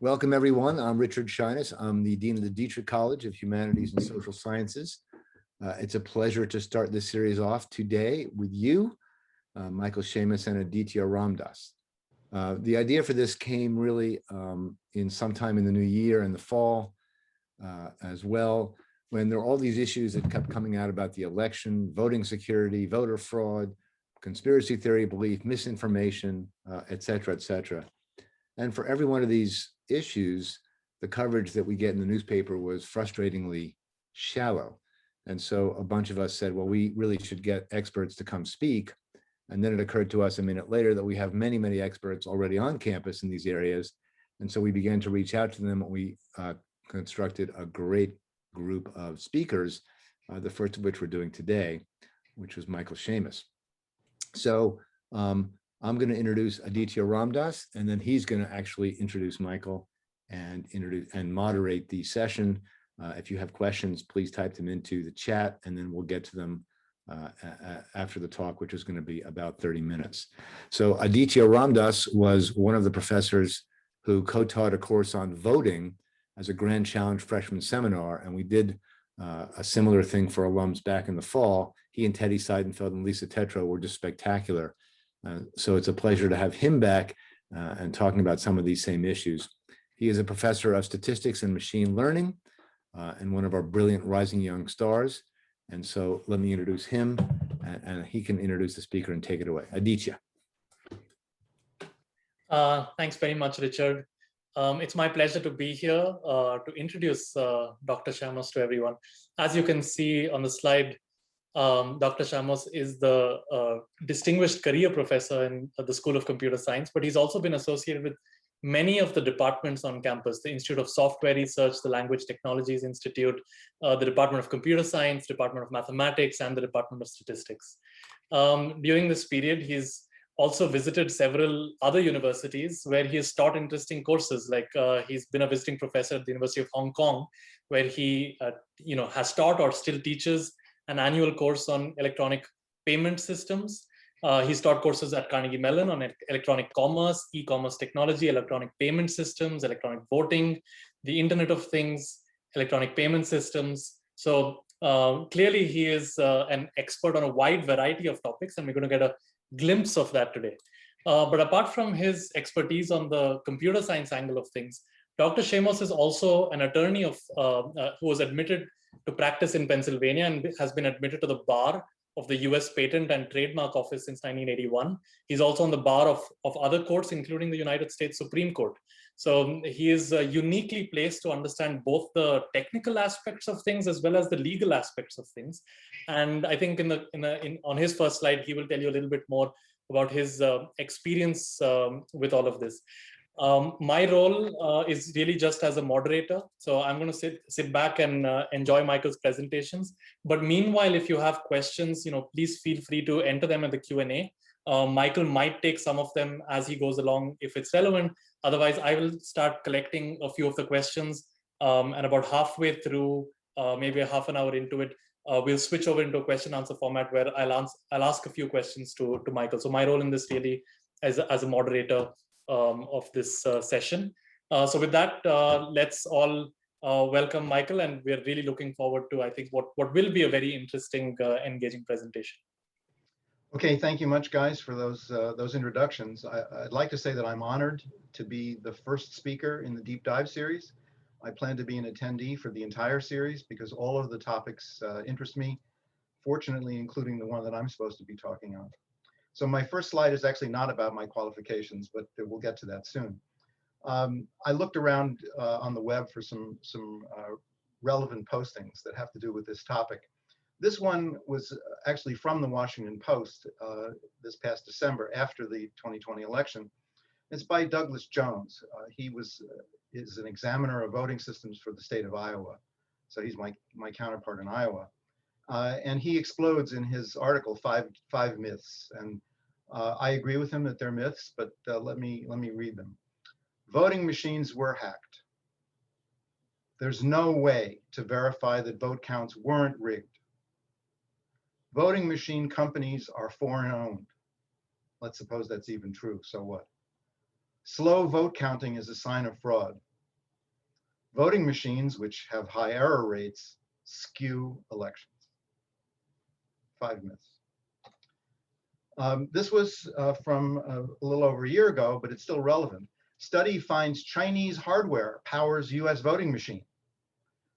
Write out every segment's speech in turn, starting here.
Welcome, everyone. I'm Richard Shamos. I'm the Dean of the Dietrich College of Humanities and Social Sciences. It's a pleasure to start this series off today with you, Michael Shamos and Aaditya Ramdas. The idea for this came really in sometime in the new year, in the fall as well, when there were all these issues that kept coming out about the election, voting security, voter fraud, conspiracy theory belief, misinformation, et cetera, et cetera. And for every one of these issues, the coverage that we get in the newspaper was frustratingly shallow. And so a bunch of us said, well, we really should get experts to come speak. And then it occurred to us a minute later that we have many, many experts already on campus in these areas. And so we began to reach out to them, and we constructed a great group of speakers, the first of which we're doing today, which was Michael Shamos. So I'm going to introduce Aaditya Ramdas, and then he's going to actually introduce Michael and moderate the session. If you have questions, please type them into the chat, and then we'll get to them after the talk, which is going to be about 30 minutes. So Aaditya Ramdas was one of the professors who co-taught a course on voting as a Grand Challenge freshman seminar, and we did a similar thing for alums back in the fall. He and Teddy Seidenfeld and Lisa Tetro were just spectacular. So it's a pleasure to have him back and talking about some of these same issues. He is a professor of statistics and machine learning and one of our brilliant rising young stars. And so let me introduce him, and he can introduce the speaker and take it away. Aaditya. Thanks very much, Richard. It's my pleasure to be here to introduce Dr. Shamos to everyone. As you can see on the slide, Dr. Shamos is the distinguished career professor in the School of Computer Science, but he's also been associated with many of the departments on campus: the Institute of Software Research, the Language Technologies Institute, the Department of Computer Science, Department of Mathematics, and the Department of Statistics. During this period, he's also visited several other universities where he has taught interesting courses. Like he's been a visiting professor at the University of Hong Kong, where he has taught or still teaches an annual course on electronic payment systems. He's taught courses at Carnegie Mellon on electronic commerce, e-commerce technology, electronic payment systems, electronic voting, the Internet of Things, electronic payment systems. So clearly he is an expert on a wide variety of topics, and we're going to get a glimpse of that today. But apart from his expertise on the computer science angle of things, Dr. Shamos is also an attorney who was admitted to practice in Pennsylvania and has been admitted to the bar of the US Patent and Trademark Office since 1981. He's also on the bar of other courts, including the United States Supreme Court. So he is uniquely placed to understand both the technical aspects of things as well as the legal aspects of things. And I think on his first slide, he will tell you a little bit more about his experience with all of this. My role is really just as a moderator. So I'm going to sit back and enjoy Michael's presentations. But meanwhile, if you have questions, please feel free to enter them in the Q&A. Michael might take some of them as he goes along if it's relevant. Otherwise, I will start collecting a few of the questions. And about halfway through, maybe a half an hour into it, we'll switch over into a question answer format where I'll ask a few questions to Michael. So my role in this really as a moderator of this session. So with that, let's all welcome Michael, and we're really looking forward to, I think, what will be a very interesting, engaging presentation. Okay, thank you much, guys, for those introductions. I'd like to say that I'm honored to be the first speaker in the Deep Dive series. I plan to be an attendee for the entire series because all of the topics interest me, fortunately, including the one that I'm supposed to be talking on. So my first slide is actually not about my qualifications, but we'll get to that soon. I looked around on the web for some relevant postings that have to do with this topic. This one was actually from the Washington Post this past December after the 2020 election. It's by Douglas Jones. He is an examiner of voting systems for the state of Iowa. So he's my counterpart in Iowa. And he explodes in his article five myths, and I agree with him that they're myths, but let me read them. Voting machines were hacked. There's no way to verify that vote counts weren't rigged. Voting machine companies are foreign owned. Let's suppose that's even true, so what? Slow vote counting is a sign of fraud. Voting machines, which have high error rates, skew elections. 5 myths. This was from a little over a year ago, but it's still relevant. Study finds Chinese hardware powers US voting machine.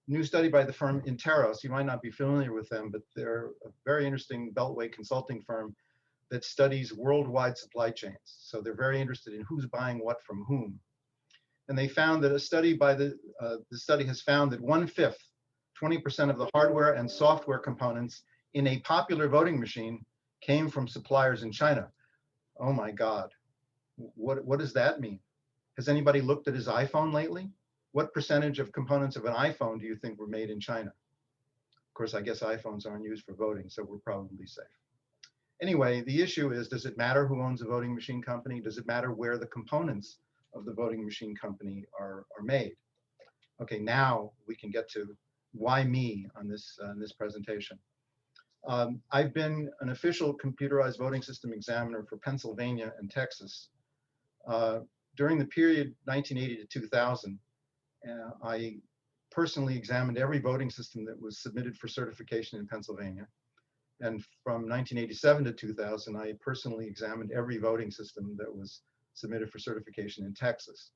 New study by the firm Interos. You might not be familiar with them, but they're a very interesting Beltway consulting firm that studies worldwide supply chains. So they're very interested in who's buying what from whom. And they found that a study by the study has found that 1/5, 20% of the hardware and software components in a popular voting machine came from suppliers in China. Oh my God, what does that mean? Has anybody looked at his iPhone lately? What percentage of components of an iPhone do you think were made in China? Of course, I guess iPhones aren't used for voting, so we're probably safe. Anyway, the issue is, does it matter who owns a voting machine company? Does it matter where the components of the voting machine company are made? Okay, now we can get to why me on this presentation. I've been an official computerized voting system examiner for Pennsylvania and Texas. During the period 1980 to 2000, I personally examined every voting system that was submitted for certification in Pennsylvania. And from 1987 to 2000, I personally examined every voting system that was submitted for certification in Texas.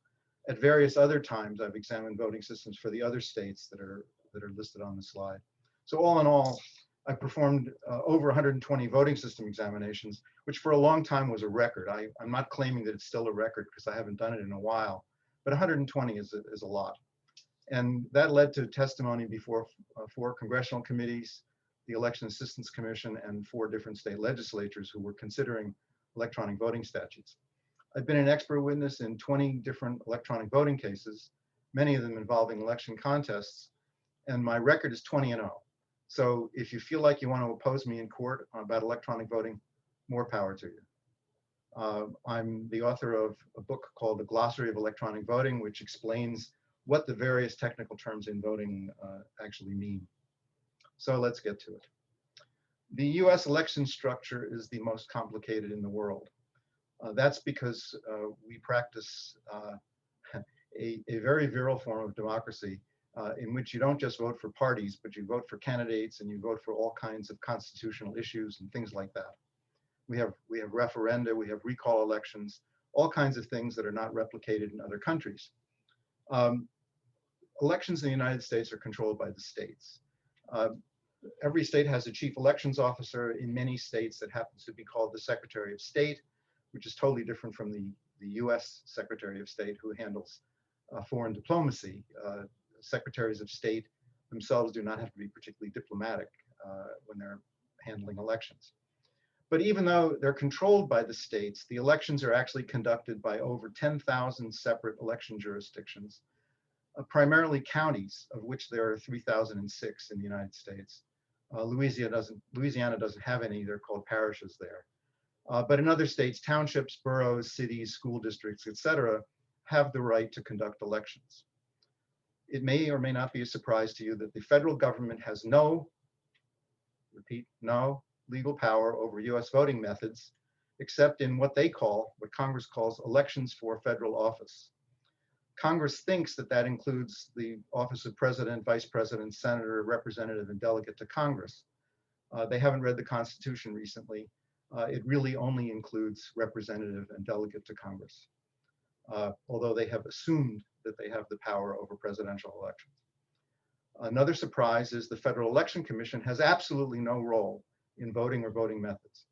At various other times, I've examined voting systems for the other states that are listed on the slide. So all in all, I performed over 120 voting system examinations, which for a long time was a record. I'm not claiming that it's still a record because I haven't done it in a while, but 120 is a lot. And that led to testimony before 4 congressional committees, the Election Assistance Commission, and 4 different state legislatures who were considering electronic voting statutes. I've been an expert witness in 20 different electronic voting cases, many of them involving election contests, and my record is 20-0. So if you feel like you want to oppose me in court about electronic voting, more power to you. I'm the author of a book called The Glossary of Electronic Voting, which explains what the various technical terms in voting actually mean. So let's get to it. The US election structure is the most complicated in the world. That's because we practice a very virile form of democracy in which you don't just vote for parties, but you vote for candidates and you vote for all kinds of constitutional issues and things like that. We have referenda, we have recall elections, all kinds of things that are not replicated in other countries. Elections in the United States are controlled by the states. Every state has a chief elections officer. In many states, that happens to be called the Secretary of State, which is totally different from the US Secretary of State, who handles foreign diplomacy. Secretaries of State themselves do not have to be particularly diplomatic when they're handling elections. But even though they're controlled by the states, the elections are actually conducted by over 10,000 separate election jurisdictions, primarily counties, of which there are 3,006 in the United States. Louisiana doesn't have any, they're called parishes there. But in other states, townships, boroughs, cities, school districts, etc., have the right to conduct elections. It may or may not be a surprise to you that the federal government has no, repeat, no legal power over US voting methods, except in what Congress calls elections for federal office. Congress thinks that that includes the office of president, vice president, senator, representative, and delegate to Congress. They haven't read the Constitution recently. It really only includes representative and delegate to Congress, although they have assumed that they have the power over presidential elections. Another surprise is the Federal Election Commission has absolutely no role in voting or voting methods.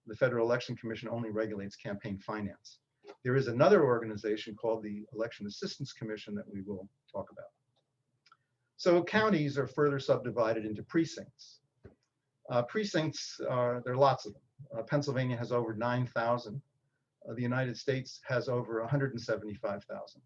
The Federal Election Commission only regulates campaign finance. There is another organization called the Election Assistance Commission that we will talk about. So counties are further subdivided into precincts. Precincts, there are lots of them. Pennsylvania has over 9,000. The United States has over 175,000.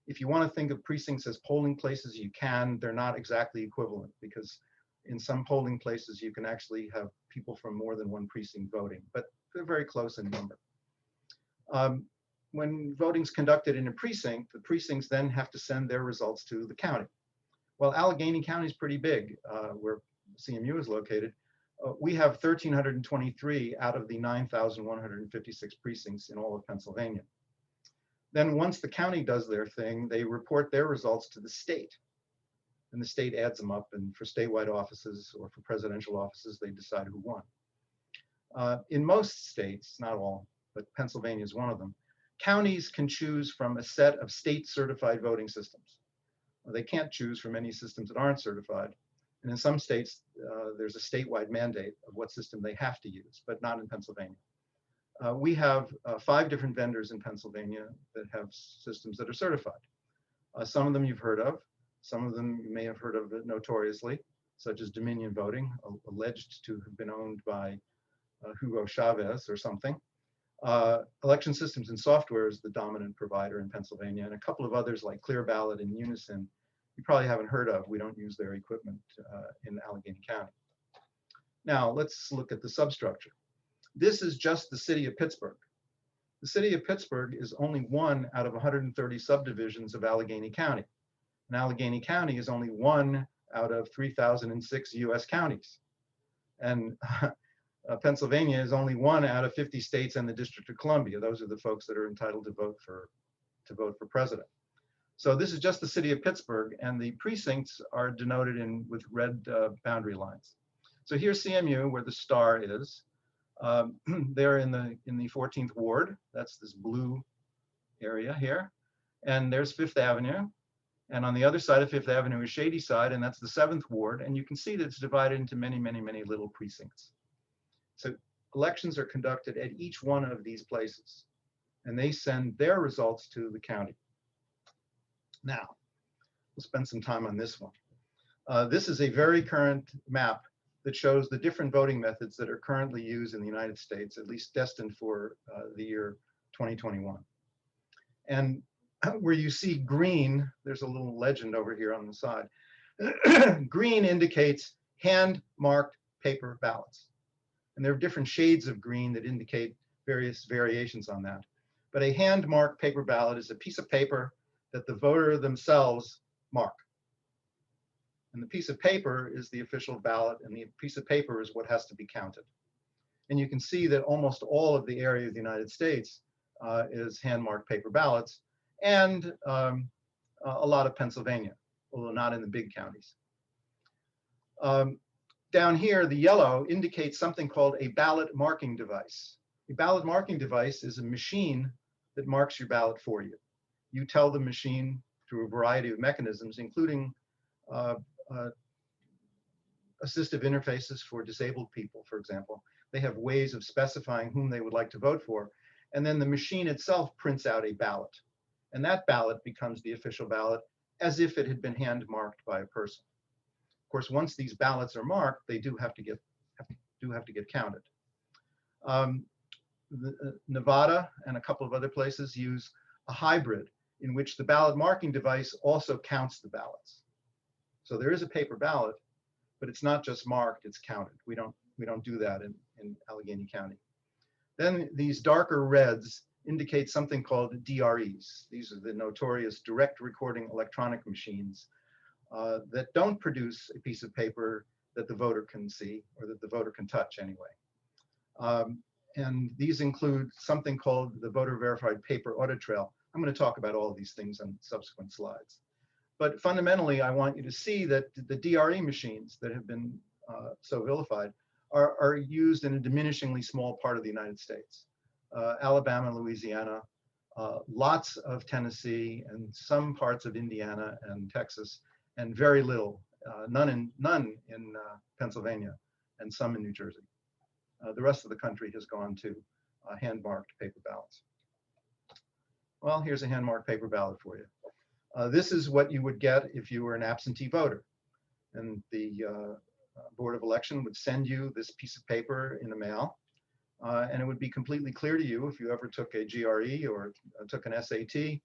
If you want to think of precincts as polling places, you can. They're not exactly equivalent because in some polling places you can actually have people from more than one precinct voting, but they're very close in number. When voting's conducted in a precinct, the precincts then have to send their results to the county. Well, Allegheny County is pretty big, where CMU is located. We have 1,323 out of the 9,156 precincts in all of Pennsylvania. Then once the county does their thing, they report their results to the state. and the state adds them up, and for statewide offices or for presidential offices, they decide who won. In most states, not all, but Pennsylvania is one of them, counties can choose from a set of state certified voting systems. They can't choose from any systems that aren't certified. And in some states, there's a statewide mandate of what system they have to use, but not in Pennsylvania. We have 5 different vendors in Pennsylvania that have systems that are certified. Some of them you've heard of. Some of them you may have heard of notoriously, such as Dominion Voting, alleged to have been owned by Hugo Chavez or something. Election Systems and Software is the dominant provider in Pennsylvania, and a couple of others like Clear Ballot and Unison, you probably haven't heard of. We don't use their equipment in Allegheny County. Now, let's look at the substructure. This is just the city of Pittsburgh. The city of Pittsburgh is only one out of 130 subdivisions of Allegheny County. And Allegheny County is only one out of 3,006 US counties. And Pennsylvania is only one out of 50 states and the District of Columbia. Those are the folks that are entitled to vote for president. So this is just the city of Pittsburgh, and the precincts are denoted with red boundary lines. So here's CMU, where the star is. They're in the 14th ward. That's this blue area here. And there's Fifth Avenue. And on the other side of Fifth Avenue is Shadyside, and that's the 7th ward. And you can see that it's divided into many, many, many little precincts. So elections are conducted at each one of these places, and they send their results to the county. Now, we'll spend some time on this one. This is a very current map that shows the different voting methods that are currently used in the United States, at least destined for the year 2021. And where you see green, there's a little legend over here on the side. Green indicates hand-marked paper ballots. And there are different shades of green that indicate various variations on that. But a hand-marked paper ballot is a piece of paper that the voter themselves mark. And the piece of paper is the official ballot, and the piece of paper is what has to be counted. And you can see that almost all of the area of the United States is hand-marked paper ballots, and a lot of Pennsylvania, although not in the big counties. Down here, the yellow indicates something called a ballot marking device. A ballot marking device is a machine that marks your ballot for you. You tell the machine through a variety of mechanisms, including assistive interfaces for disabled people, for example. They have ways of specifying whom they would like to vote for. And then the machine itself prints out a ballot. And that ballot becomes the official ballot as if it had been hand marked by a person. Of course, once these ballots are marked, they do have to get counted. Nevada and a couple of other places use a hybrid in which the ballot marking device also counts the ballots. So there is a paper ballot, but it's not just marked, it's counted. We don't do that in Allegheny County. Then these darker reds indicate something called DREs. These are the notorious direct recording electronic machines that don't produce a piece of paper that the voter can see or that the voter can touch anyway. And these include something called the voter verified paper audit trail. I'm going to talk about all of these things on subsequent slides. But fundamentally, I want you to see that the DRE machines that have been so vilified are used in a diminishingly small part of the United States. Alabama, Louisiana, lots of Tennessee, and some parts of Indiana and Texas, and very little, none in Pennsylvania, and some in New Jersey. The rest of the country has gone to hand-marked paper ballots. Well, here's a hand-marked paper ballot for you. This is what you would get if you were an absentee voter. And the Board of Election would send you this piece of paper in the mail. And it would be completely clear to you if you ever took a GRE or took an SAT,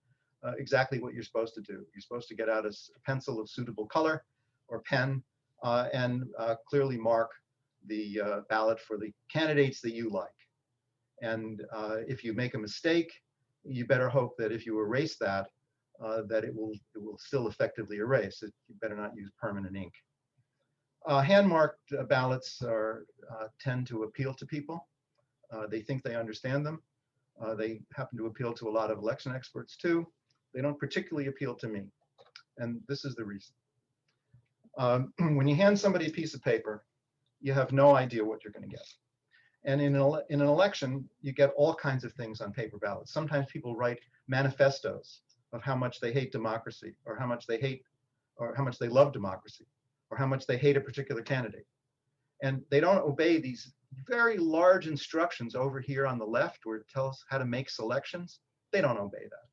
exactly what you're supposed to do. You're supposed to get out a pencil of suitable color or pen and clearly mark the ballot for the candidates that you like. And if you make a mistake, you better hope that if you erase that, that it will still effectively erase. You better not use permanent ink. Hand-marked ballots tend to appeal to people. They think they understand them. They happen to appeal to a lot of election experts too. They don't particularly appeal to me. And this is the reason. When you hand somebody a piece of paper, you have no idea what you're going to get. And in an election, you get all kinds of things on paper ballots. Sometimes people write manifestos of how much they hate democracy, or how much they hate, or how much they love democracy, or how much they hate a particular candidate. And they don't obey these very large instructions over here on the left where it tells how to make selections. They don't obey that.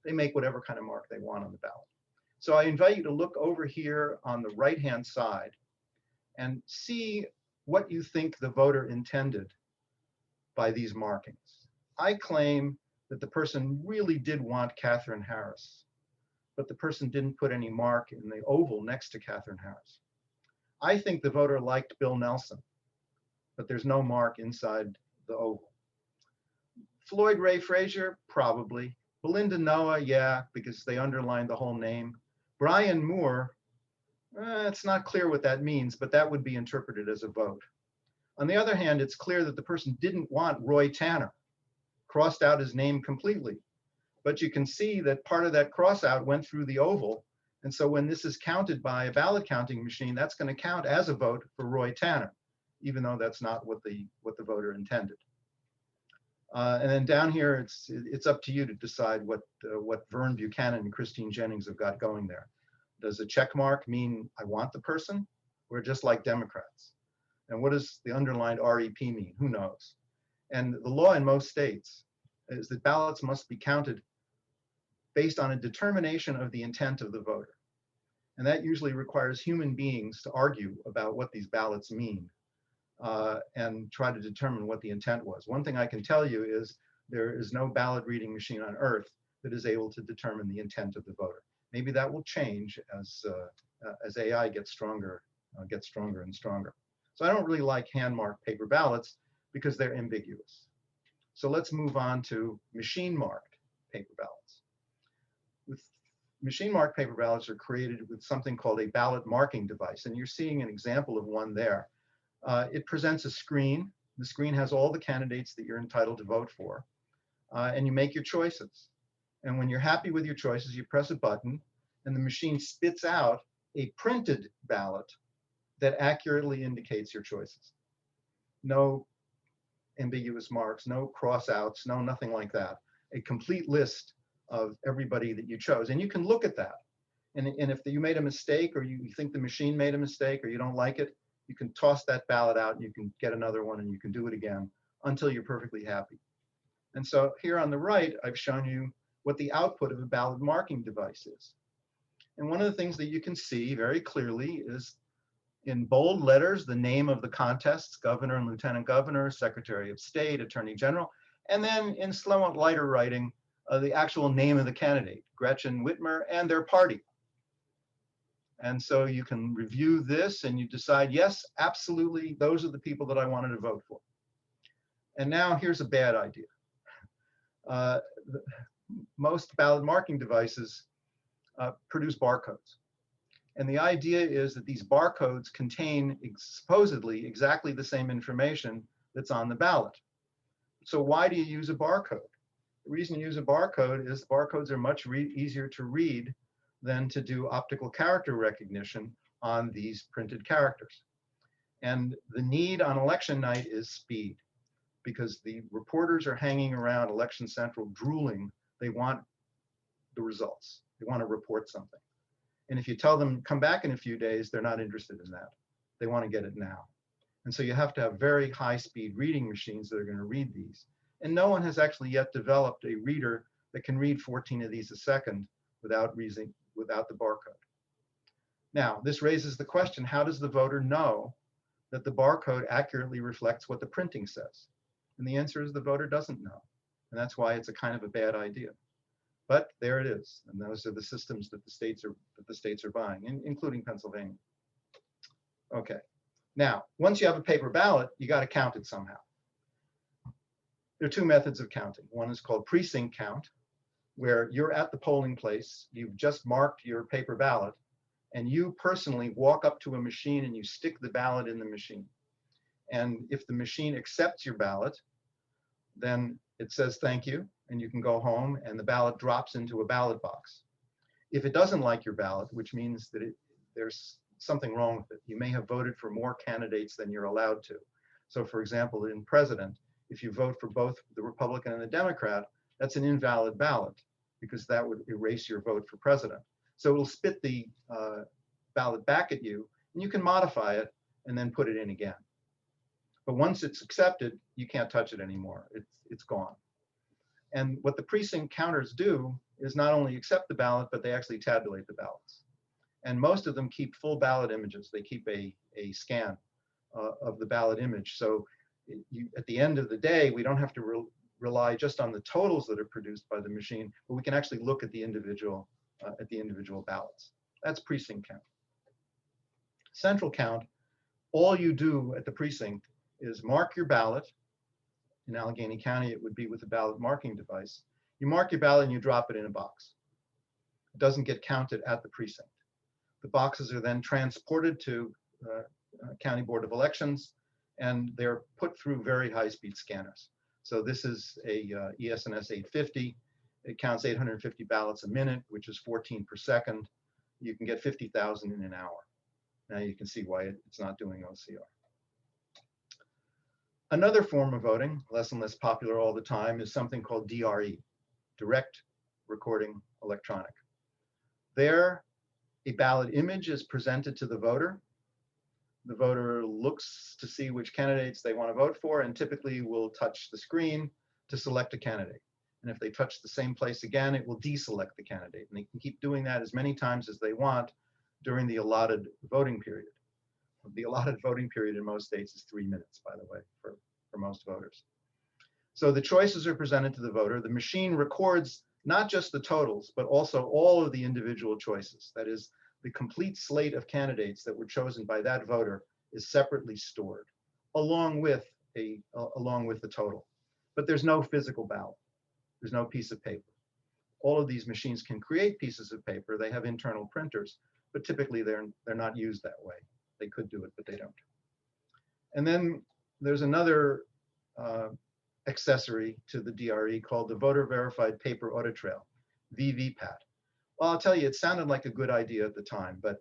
They make whatever kind of mark they want on the ballot. So I invite you to look over here on the right-hand side and see what you think the voter intended by these markings. I claim that the person really did want Catherine Harris, but the person didn't put any mark in the oval next to Catherine Harris. I think the voter liked Bill Nelson, but there's no mark inside the oval. Floyd Ray Frazier, probably. Belinda Noah, yeah, because they underlined the whole name. Brian Moore, it's not clear what that means, but that would be interpreted as a vote. On the other hand, it's clear that the person didn't want Roy Tanner, crossed out his name completely. But you can see that part of that crossout went through the oval. And so when this is counted by a ballot counting machine, that's going to count as a vote for Roy Tanner, even though that's not what the voter intended. And then down here, it's up to you to decide what Vern Buchanan and Christine Jennings have got going there. Does a check mark mean I want the person, or just like Democrats? And what does the underlined REP mean? Who knows? And the law in most states is that ballots must be counted based on a determination of the intent of the voter. And that usually requires human beings to argue about what these ballots mean and try to determine what the intent was. One thing I can tell you is there is no ballot reading machine on earth that is able to determine the intent of the voter. Maybe that will change as AI gets stronger and stronger. So I don't really like hand-marked paper ballots because they're ambiguous. So let's move on to machine-marked paper ballots. Machine-marked paper ballots are created with something called a ballot marking device, and you're seeing an example of one there. It presents a screen. The screen has all the candidates that you're entitled to vote for, and you make your choices. And when you're happy with your choices, you press a button, and the machine spits out a printed ballot that accurately indicates your choices. No ambiguous marks, no cross-outs, no nothing like that. A complete list of everybody that you chose. And you can look at that. And if you made a mistake, or you think the machine made a mistake, or you don't like it, you can toss that ballot out and you can get another one and you can do it again until you're perfectly happy. And so here on the right, I've shown you what the output of a ballot marking device is. And one of the things that you can see very clearly is in bold letters, the name of the contests: governor and lieutenant governor, secretary of state, attorney general, and then in somewhat lighter writing, the actual name of the candidate, Gretchen Whitmer, and their party. And so you can review this and you decide, yes, absolutely, those are the people that I wanted to vote for. And now here's a bad idea. Most ballot marking devices produce barcodes. And the idea is that these barcodes contain supposedly exactly the same information that's on the ballot. So why do you use a barcode? The reason you use a barcode is barcodes are much easier to read than to do optical character recognition on these printed characters. And the need on election night is speed, because the reporters are hanging around Election Central drooling. They want the results. They want to report something. And if you tell them come back in a few days, they're not interested in that. They want to get it now. And so you have to have very high-speed reading machines that are going to read these. And no one has actually yet developed a reader that can read 14 of these a second without the barcode. Now, this raises the question, how does the voter know that the barcode accurately reflects what the printing says? And the answer is the voter doesn't know. And that's why it's a kind of a bad idea. But there it is. And those are the systems that the states are buying, including Pennsylvania. Okay. Now, once you have a paper ballot, you got to count it somehow. There are two methods of counting. One is called precinct count, where you're at the polling place, you've just marked your paper ballot, and you personally walk up to a machine and you stick the ballot in the machine. And if the machine accepts your ballot, then it says thank you, and you can go home, and the ballot drops into a ballot box. If it doesn't like your ballot, which means that there's something wrong with it. You may have voted for more candidates than you're allowed to. So for example, in president, if you vote for both the Republican and the Democrat, that's an invalid ballot because that would erase your vote for president. So it'll spit the ballot back at you, and you can modify it and then put it in again. But once it's accepted, you can't touch it anymore. It's gone. And what the precinct counters do is not only accept the ballot, but they actually tabulate the ballots. And most of them keep full ballot images. They keep a scan of the ballot image. So at the end of the day, we don't have to rely just on the totals that are produced by the machine, but we can actually look at the individual ballots. That's precinct count. Central count, all you do at the precinct is mark your ballot. In Allegheny County, it would be with a ballot marking device. You mark your ballot and you drop it in a box. It doesn't get counted at the precinct. The boxes are then transported to County Board of Elections, and they're put through very high-speed scanners. So this is a ES&S 850. It counts 850 ballots a minute, which is 14 per second. You can get 50,000 in an hour. Now you can see why it's not doing OCR. Another form of voting, less and less popular all the time, is something called DRE, Direct Recording Electronic. There, a ballot image is presented to the voter. The voter looks to see which candidates they want to vote for, and typically will touch the screen to select a candidate. And if they touch the same place again, it will deselect the candidate. And they can keep doing that as many times as they want during the allotted voting period. The allotted voting period in most states is 3 minutes, by the way, for most voters. So the choices are presented to the voter. The machine records not just the totals, but also all of the individual choices. That is, the complete slate of candidates that were chosen by that voter is separately stored, along with the total. But there's no physical ballot. There's no piece of paper. All of these machines can create pieces of paper. They have internal printers, but typically they're not used that way. They could do it, but they don't. And then there's another accessory to the DRE called the Voter Verified Paper Audit Trail, VVPAT. Well, I'll tell you, it sounded like a good idea at the time, but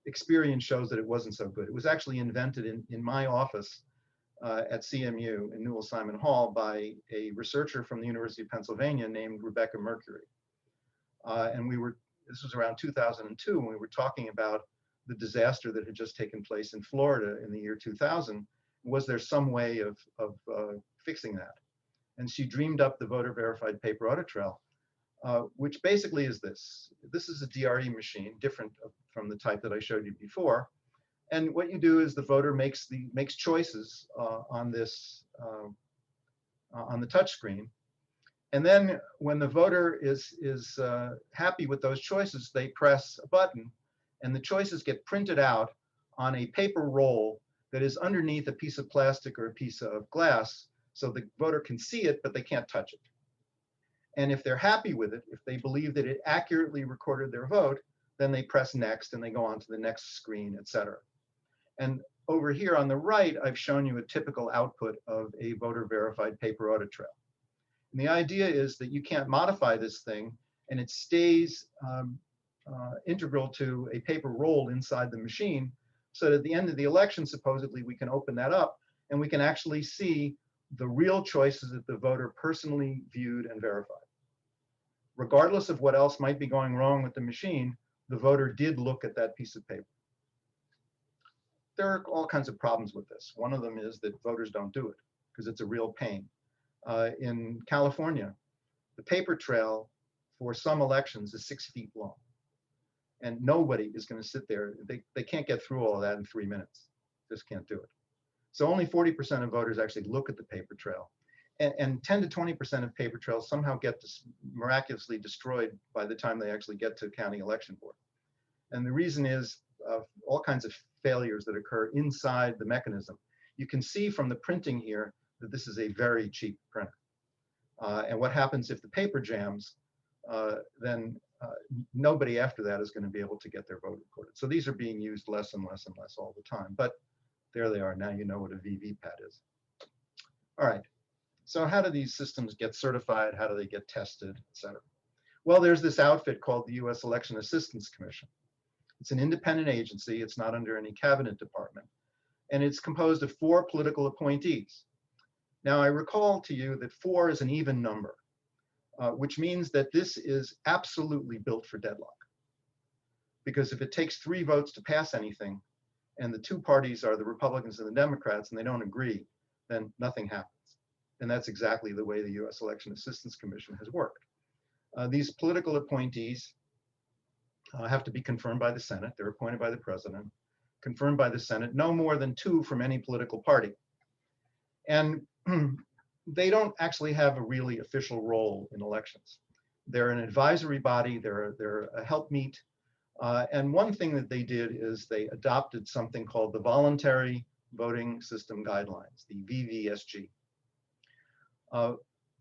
experience shows that it wasn't so good. It was actually invented in my office at CMU in Newell Simon Hall by a researcher from the University of Pennsylvania named Rebecca Mercury. And this was around 2002, when we were talking about the disaster that had just taken place in Florida in the year 2000. Was there some way of fixing that? And she dreamed up the Voter Verified Paper Audit Trail, which basically is this. This is a DRE machine, different from the type that I showed you before. And what you do is the voter makes choices on the touch screen. And then when the voter is happy with those choices, they press a button, and the choices get printed out on a paper roll that is underneath a piece of plastic or a piece of glass, so the voter can see it, but they can't touch it. And if they're happy with it, if they believe that it accurately recorded their vote, then they press next and they go on to the next screen, etc. And over here on the right, I've shown you a typical output of a voter verified paper audit trail. And the idea is that you can't modify this thing, and it stays integral to a paper roll inside the machine, so that at the end of the election, supposedly, we can open that up and we can actually see the real choices that the voter personally viewed and verified. Regardless of what else might be going wrong with the machine, the voter did look at that piece of paper. There are all kinds of problems with this. One of them is that voters don't do it because it's a real pain. In California, the paper trail for some elections is 6 feet long. And nobody is going to sit there. They can't get through all of that in 3 minutes. Just can't do it. So only 40% of voters actually look at the paper trail. And 10 to 20% of paper trails somehow get miraculously destroyed by the time they actually get to county election board. And the reason is all kinds of failures that occur inside the mechanism. You can see from the printing here that this is a very cheap printer. And what happens if the paper jams, then nobody after that is going to be able to get their vote recorded. So these are being used less and less and less all the time. But there they are. Now you know what a VVPAT is. All right. So how do these systems get certified? How do they get tested, et cetera? Well, there's this outfit called the U.S. Election Assistance Commission. It's an independent agency. It's not under any cabinet department. And it's composed of 4 political appointees. Now, I recall to you that 4 is an even number, which means that this is absolutely built for deadlock. Because if it takes 3 votes to pass anything, and the 2 parties are the Republicans and the Democrats, and they don't agree, then nothing happens. And that's exactly the way the US Election Assistance Commission has worked. These political appointees have to be confirmed by the Senate. They're appointed by the president, confirmed by the Senate, no more than 2 from any political party. And they don't actually have a really official role in elections. They're an advisory body, they're a helpmeet. And one thing that they did is they adopted something called the Voluntary Voting System Guidelines, the VVSG.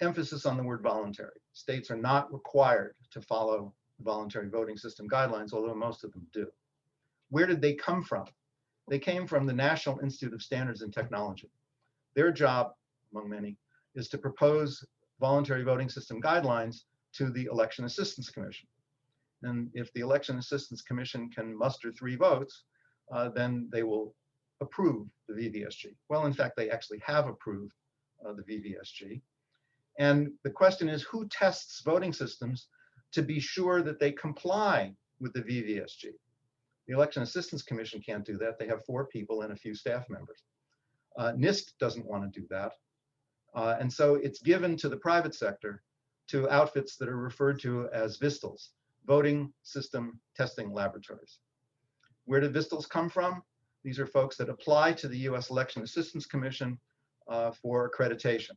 Emphasis on the word voluntary. States are not required to follow the voluntary voting system guidelines, although most of them do. Where did they come from? They came from the National Institute of Standards and Technology. Their job, among many, is to propose voluntary voting system guidelines to the Election Assistance Commission. And if the Election Assistance Commission can muster 3 votes, then they will approve the VVSG. Well, in fact, they actually have approved the VVSG. And the question is, who tests voting systems to be sure that they comply with the VVSG? The Election Assistance Commission can't do that. They have 4 people and a few staff members. NIST doesn't want to do that. And so it's given to the private sector, to outfits that are referred to as VISTLs, Voting System Testing Laboratories. Where did VISTLs come from? These are folks that apply to the US Election Assistance Commission for accreditation.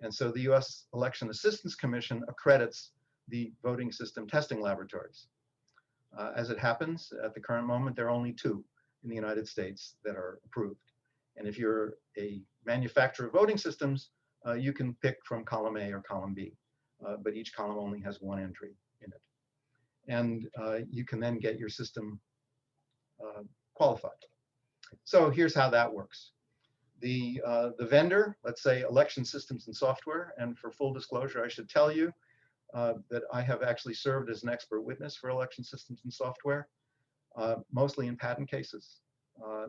And so the US Election Assistance Commission accredits the voting system testing laboratories. As it happens, at the current moment, there are only 2 in the United States that are approved. And if you're a manufacturer of voting systems, you can pick from column A or column B, but each column only has 1 entry in it. And you can then get your system qualified. So here's how that works. The vendor, let's say Election Systems and Software, and for full disclosure, I should tell you that I have actually served as an expert witness for election systems and software, mostly in patent cases,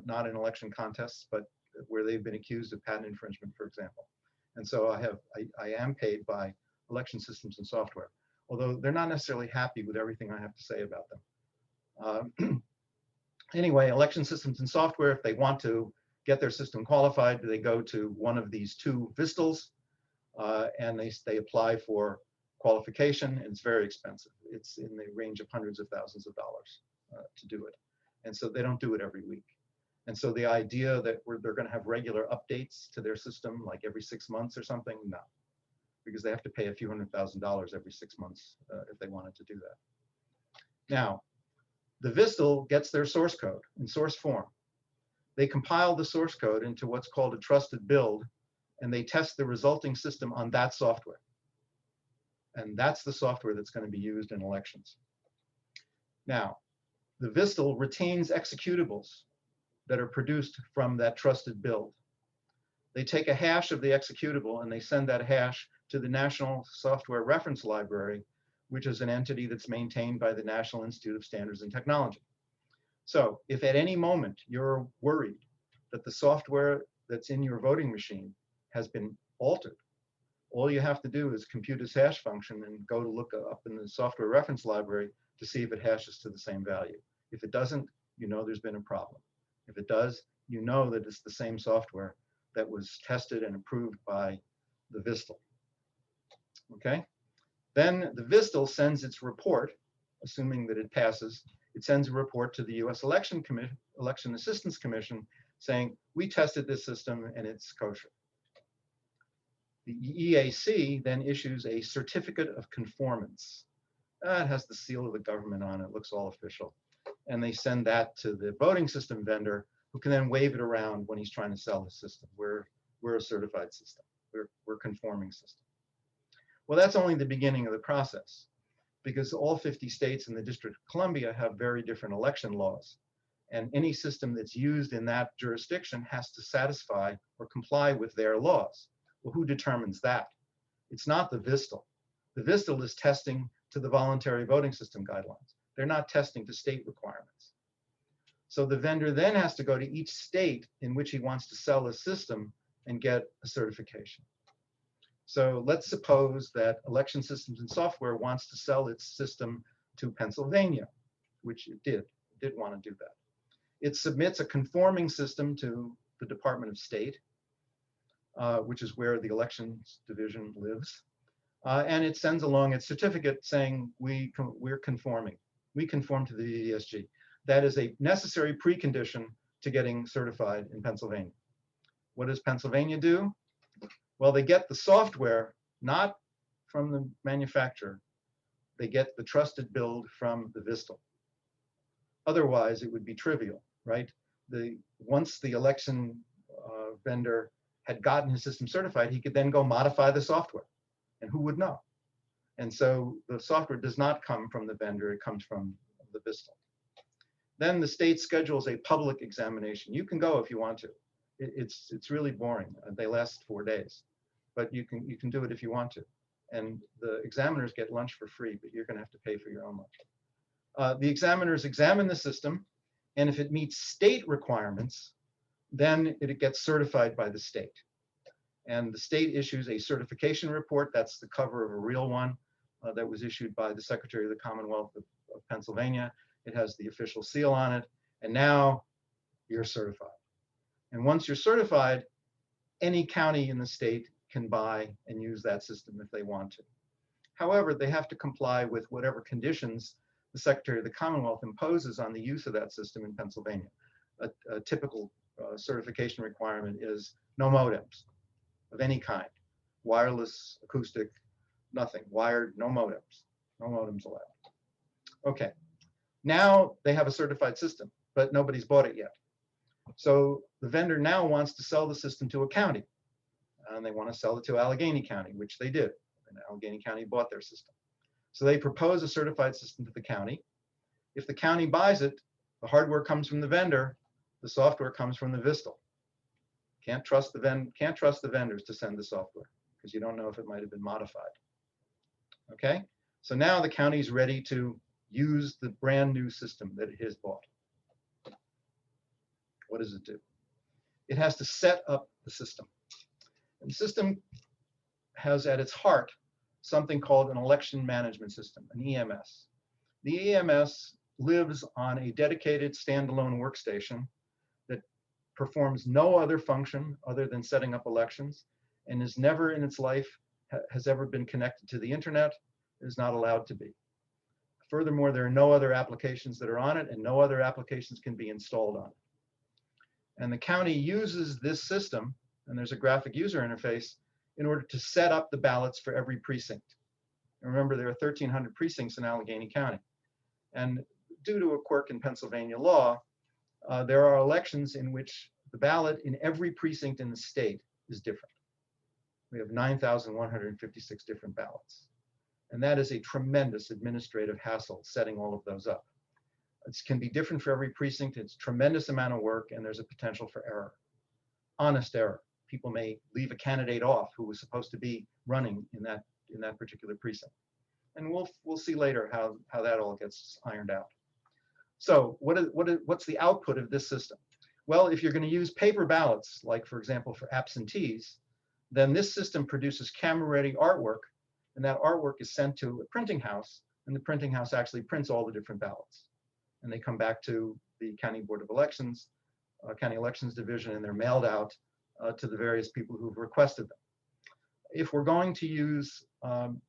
not in election contests, but where they've been accused of patent infringement, for example. And so I am paid by election systems and software, although they're not necessarily happy with everything I have to say about them. Anyway, election systems and software, if they want to get their system qualified, they go to one of these 2 VISTLs, and they apply for qualification, and it's very expensive. It's in the range of hundreds of thousands of dollars to do it. And so they don't do it every week. And so the idea that they're going to have regular updates to their system like every 6 months or something, no, because they have to pay a few $100,000 every 6 months if they wanted to do that. Now, the VISTL gets their source code in source form. They compile the source code into what's called a trusted build, and they test the resulting system on that software. And that's the software that's going to be used in elections. Now, the VISTL retains executables that are produced from that trusted build. They take a hash of the executable and they send that hash to the National Software Reference Library, which is an entity that's maintained by the National Institute of Standards and Technology. So if at any moment you're worried that the software that's in your voting machine has been altered, all you have to do is compute its hash function and go to look up in the software reference library to see if it hashes to the same value. If it doesn't, you know there's been a problem. If it does, you know that it's the same software that was tested and approved by the VISTL. Okay? Then the VISTL sends its report, assuming that it passes. It sends a report to the US Election Assistance Commission saying, we tested this system and it's kosher. The EAC then issues a certificate of conformance. It has the seal of the government on it, looks all official. And they send that to the voting system vendor, who can then wave it around when he's trying to sell his system. We're a certified system. We're a conforming system. Well, that's only the beginning of the process, because all 50 states and the District of Columbia have very different election laws. And any system that's used in that jurisdiction has to satisfy or comply with their laws. Well, who determines that? It's not the VISTL. The VISTL is testing to the voluntary voting system guidelines. They're not testing to state requirements. So the vendor then has to go to each state in which he wants to sell a system and get a certification. So let's suppose that Election Systems and Software wants to sell its system to Pennsylvania, which it did want to do that. It submits a conforming system to the Department of State, which is where the Elections Division lives. And it sends along its certificate saying we're conforming. We conform to the ESG. That is a necessary precondition to getting certified in Pennsylvania. What does Pennsylvania do? Well, they get the software, not from the manufacturer. They get the trusted build from the VISTL. Otherwise, it would be trivial, right? Once the election vendor had gotten his system certified, he could then go modify the software. And who would know? And so the software does not come from the vendor, it comes from the VISTL. Then the state schedules a public examination. You can go if you want to. It's really boring. They last 4 days, but you can do it if you want to. And the examiners get lunch for free, but you're going to have to pay for your own lunch. The examiners examine the system, and if it meets state requirements, then it gets certified by the state. And the state issues a certification report. That's the cover of a real one that was issued by the Secretary of the Commonwealth of Pennsylvania. It has the official seal on it. And now you're certified. And once you're certified, any county in the state can buy and use that system if they want to. However, they have to comply with whatever conditions the Secretary of the Commonwealth imposes on the use of that system in Pennsylvania. A typical certification requirement is no modems of any kind, wireless, acoustic, nothing, wired, no modems allowed. Okay, now they have a certified system, but nobody's bought it yet. So the vendor now wants to sell the system to a county, and they want to sell it to Allegheny County, which they did, and Allegheny County bought their system. So they propose a certified system to the county. If the county buys it, the hardware comes from the vendor, the software comes from the VISTL. Can't trust the vendors to send the software because you don't know if it might have been modified. Okay, so now the county's ready to use the brand new system that it has bought. What does it do? It has to set up the system. And the system has at its heart something called an election management system, an EMS. The EMS lives on a dedicated standalone workstation that performs no other function other than setting up elections, and is never in its life has ever been connected to the internet, is not allowed to be. Furthermore, there are no other applications that are on it, and no other applications can be installed on it. And the county uses this system, and there's a graphic user interface, in order to set up the ballots for every precinct. And remember, there are 1,300 precincts in Allegheny County. And due to a quirk in Pennsylvania law, there are elections in which the ballot in every precinct in the state is different. We have 9,156 different ballots. And that is a tremendous administrative hassle, setting all of those up. It can be different for every precinct. It's a tremendous amount of work, and there's a potential for error, honest error. People may leave a candidate off who was supposed to be running in that particular precinct. And we'll see later how that all gets ironed out. So what's the output of this system? Well, if you're going to use paper ballots, like for example for absentees, then this system produces camera-ready artwork, and that artwork is sent to a printing house, and the printing house actually prints all the different ballots. And they come back to the County Board of Elections, County Elections Division, and they're mailed out to the various people who've requested them. If we're going to use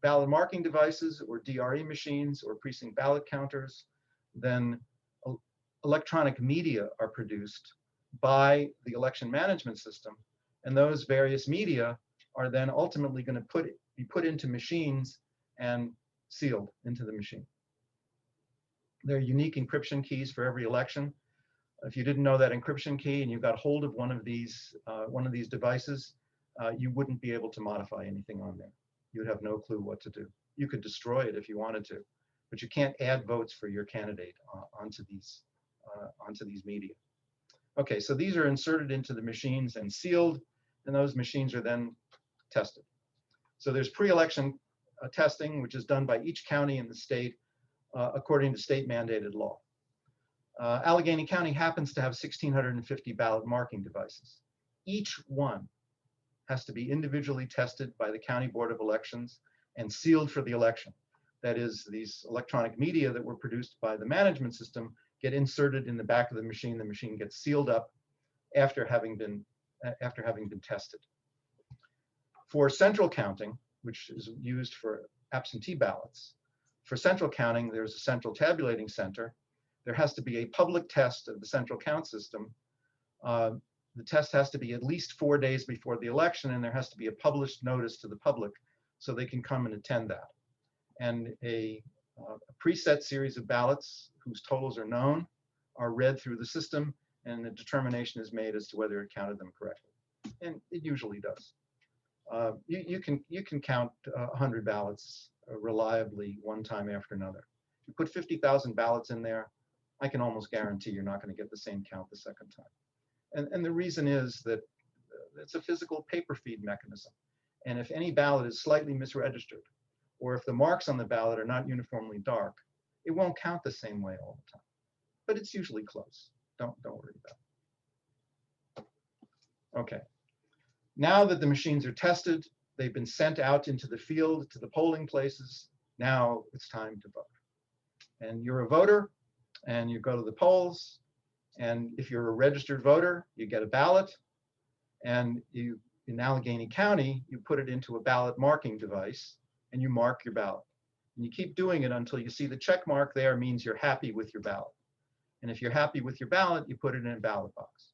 ballot marking devices or DRE machines or precinct ballot counters, then electronic media are produced by the election management system, and those various media are then ultimately going to be put into machines and sealed into the machine. There are unique encryption keys for every election. If you didn't know that encryption key and you got hold of one of these devices, you wouldn't be able to modify anything on there. You'd have no clue what to do. You could destroy it if you wanted to, but you can't add votes for your candidate onto these media. Okay, so these are inserted into the machines and sealed, and those machines are then tested. So there's pre-election testing, which is done by each county in the state according to state mandated law. Allegheny County happens to have 1,650 ballot marking devices. Each one has to be individually tested by the County Board of Elections and sealed for the election. That is, these electronic media that were produced by the management system get inserted in the back of the machine. The machine gets sealed up after having been tested. For central counting, which is used for absentee ballots, for central counting, there's a central tabulating center. There has to be a public test of the central count system. The test has to be at least 4 days before the election, and there has to be a published notice to the public so they can come and attend that. And a preset series of ballots whose totals are known are read through the system, and a determination is made as to whether it counted them correctly. And it usually does. You can count 100 ballots reliably one time after another. You put 50,000 ballots in there, I can almost guarantee you're not going to get the same count the second time. And the reason is that it's a physical paper feed mechanism. And if any ballot is slightly misregistered, or if the marks on the ballot are not uniformly dark, it won't count the same way all the time. But it's usually close. Don't worry about it. Okay. Now that the machines are tested, they've been sent out into the field to the polling places. Now it's time to vote. And you're a voter, and you go to the polls. And if you're a registered voter, you get a ballot. And you, in Allegheny County, you put it into a ballot marking device, and you mark your ballot. And you keep doing it until you see the check mark there means you're happy with your ballot. And if you're happy with your ballot, you put it in a ballot box.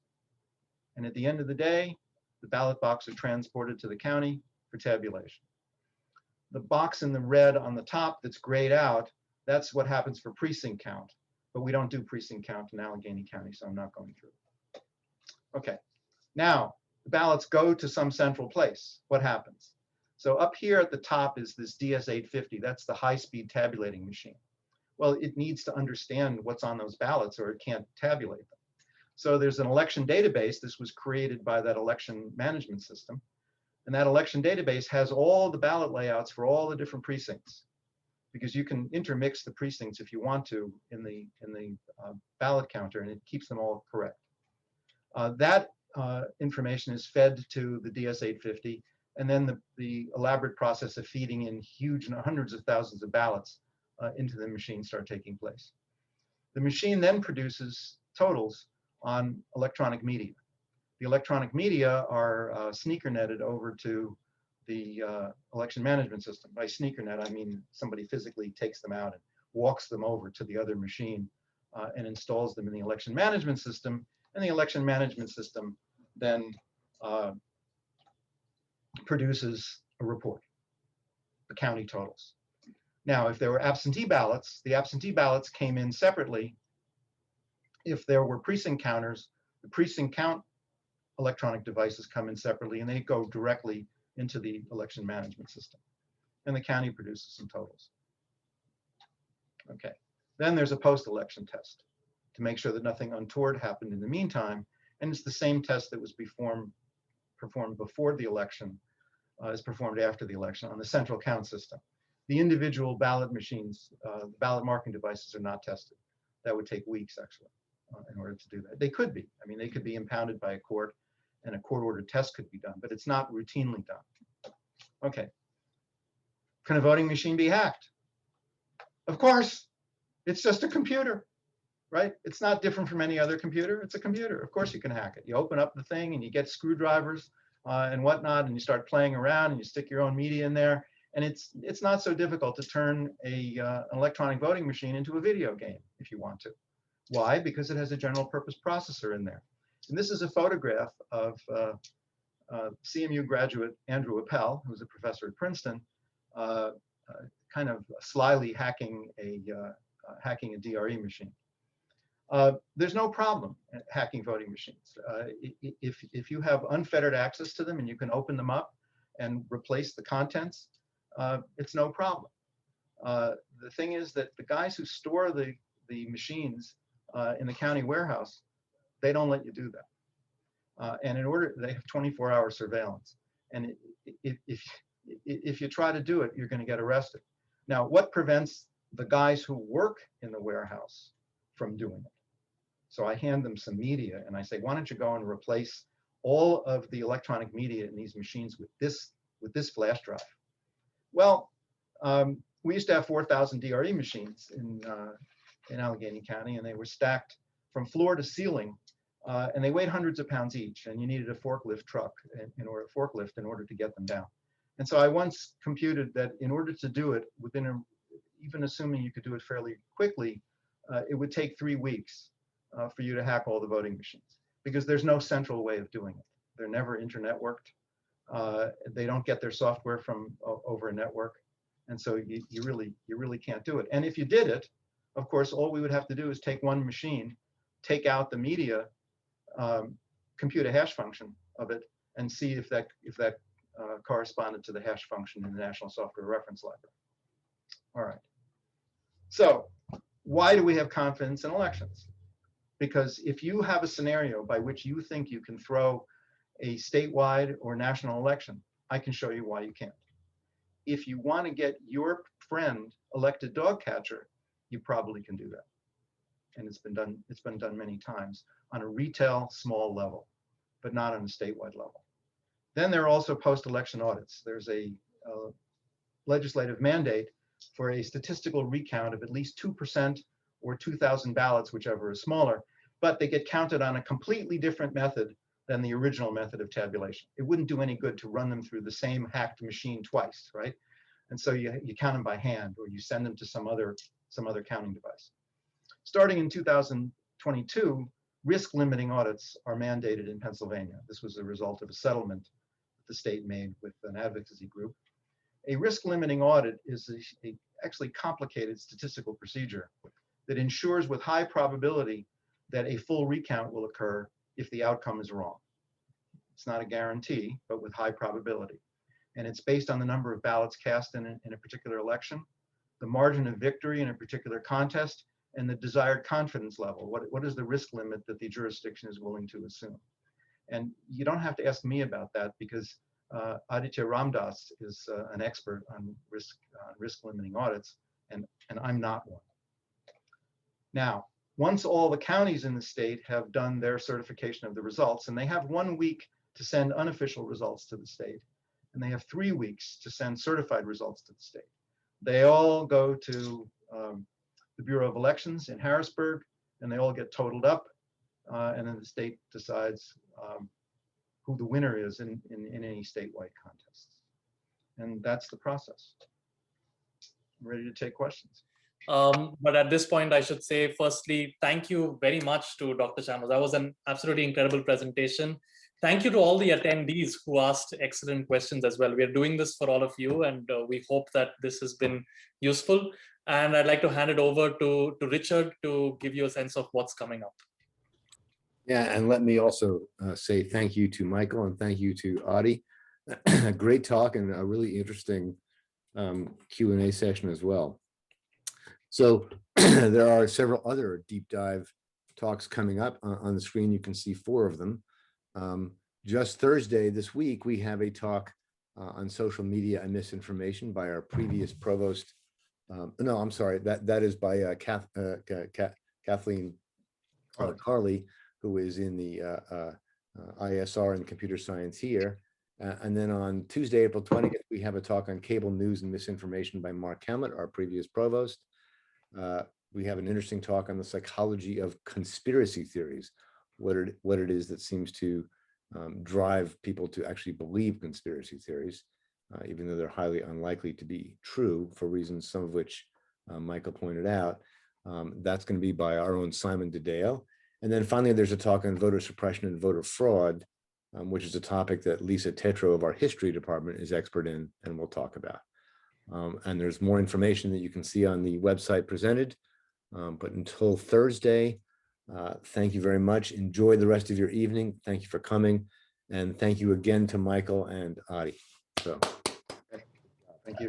And at the end of the day, the ballot box are transported to the county for tabulation. The box in the red on the top that's grayed out, that's what happens for precinct count. But we don't do precinct count in Allegheny County, so I'm not going through it. Okay, now the ballots go to some central place. What happens? So up here at the top is this DS850. That's the high-speed tabulating machine. Well, it needs to understand what's on those ballots or it can't tabulate them. So there's an election database. This was created by that election management system. And that election database has all the ballot layouts for all the different precincts, because you can intermix the precincts if you want to in the ballot counter, and it keeps them all correct. That information is fed to the DS850, and then the elaborate process of feeding in huge hundreds of thousands of ballots into the machine start taking place. The machine then produces totals on electronic media. The electronic media are sneaker netted over to the election management system. By sneaker net, I mean somebody physically takes them out and walks them over to the other machine and installs them in the election management system. And the election management system then produces a report, the county totals. Now, if there were absentee ballots, the absentee ballots came in separately. If there were precinct counters, the precinct count electronic devices come in separately, and they go directly into the election management system. And the county produces some totals. Okay, then there's a post-election test to make sure that nothing untoward happened in the meantime. And it's the same test that was performed before the election is performed after the election on the central count system. The individual ballot machines, the ballot marking devices are not tested. That would take weeks, actually, in order to do that. They could be. I mean, they could be impounded by a court, and a court-ordered test could be done, but it's not routinely done. Okay. Can a voting machine be hacked? Of course. It's just a computer, right? It's not different from any other computer. It's a computer. Of course you can hack it. You open up the thing, and you get screwdrivers and whatnot, and you start playing around, and you stick your own media in there. And it's not so difficult to turn an electronic voting machine into a video game if you want to. Why? Because it has a general purpose processor in there. And this is a photograph of CMU graduate Andrew Appel, who's a professor at Princeton, kind of slyly hacking a DRE machine. There's no problem hacking voting machines. If you have unfettered access to them and you can open them up and replace the contents, it's no problem. The thing is that the guys who store the machines in the county warehouse, they don't let you do that. And in order, they have 24-hour surveillance. And if you try to do it, you're going to get arrested. Now, what prevents the guys who work in the warehouse from doing it? So I hand them some media and I say, why don't you go and replace all of the electronic media in these machines with this flash drive? Well, we used to have 4,000 DRE machines in Allegheny County, and they were stacked from floor to ceiling, and they weighed hundreds of pounds each, and you needed a forklift in order to get them down. And so I once computed that in order to do it even assuming you could do it fairly quickly, it would take 3 weeks for you to hack all the voting machines, because there's no central way of doing it. They're never internet-worked. They don't get their software from over a network. And so you really can't do it. And if you did it, of course, all we would have to do is take one machine, take out the media, compute a hash function of it, and see if that corresponded to the hash function in the National Software Reference Library. All right. So why do we have confidence in elections? Because if you have a scenario by which you think you can throw a statewide or national election, I can show you why you can't. If you want to get your friend elected dog catcher, you probably can do that. And it's been done many times on a retail small level, but not on a statewide level. Then there are also post-election audits. There's a legislative mandate for a statistical recount of at least 2% or 2,000 ballots, whichever is smaller, but they get counted on a completely different method than the original method of tabulation. It wouldn't do any good to run them through the same hacked machine twice, right? And so you count them by hand, or you send them to some other counting device. Starting in 2022, risk limiting audits are mandated in Pennsylvania. This was a result of a settlement that the state made with an advocacy group. A risk limiting audit is a actually complicated statistical procedure that ensures with high probability that a full recount will occur if the outcome is wrong. It's not a guarantee, but with high probability. And it's based on the number of ballots cast in a particular election, the margin of victory in a particular contest, and the desired confidence level. What is the risk limit that the jurisdiction is willing to assume? And you don't have to ask me about that, because Aaditya Ramdas is an expert on risk limiting audits, and I'm not one. Now, once all the counties in the state have done their certification of the results, and they have 1 week to send unofficial results to the state, and they have 3 weeks to send certified results to the state. They all go to the Bureau of Elections in Harrisburg, and they all get totaled up, and then the state decides who the winner is in any statewide contests. And that's the process. I'm ready to take questions. But at this point, I should say, firstly, thank you very much to Dr. Shamos. That was an absolutely incredible presentation. Thank you to all the attendees who asked excellent questions as well. We are doing this for all of you, and we hope that this has been useful. And I'd like to hand it over to Richard to give you a sense of what's coming up. Yeah, and let me also say thank you to Michael and thank you to Audit. Great talk and a really interesting Q&A session as well. So there are several other deep dive talks coming up on the screen. You can see 4 of them. Just Thursday this week, we have a talk on social media and misinformation by our previous provost. No, I'm sorry, that is by Kathleen Carley, who is in the ISR and computer science here. And then on Tuesday, April 20th, we have a talk on cable news and misinformation by Mark Hamlet, our previous provost. We have an interesting talk on the psychology of conspiracy theories, what it is that seems to drive people to actually believe conspiracy theories, even though they're highly unlikely to be true for reasons, some of which Michael pointed out. That's going to be by our own Simon DeDeo. And then finally, there's a talk on voter suppression and voter fraud, which is a topic that Lisa Tetro of our history department is expert in and we'll talk about. And there's more information that you can see on the website presented. But until Thursday, thank you very much. Enjoy the rest of your evening. Thank you for coming. And thank you again to Michael and Aaditya. So, thank you.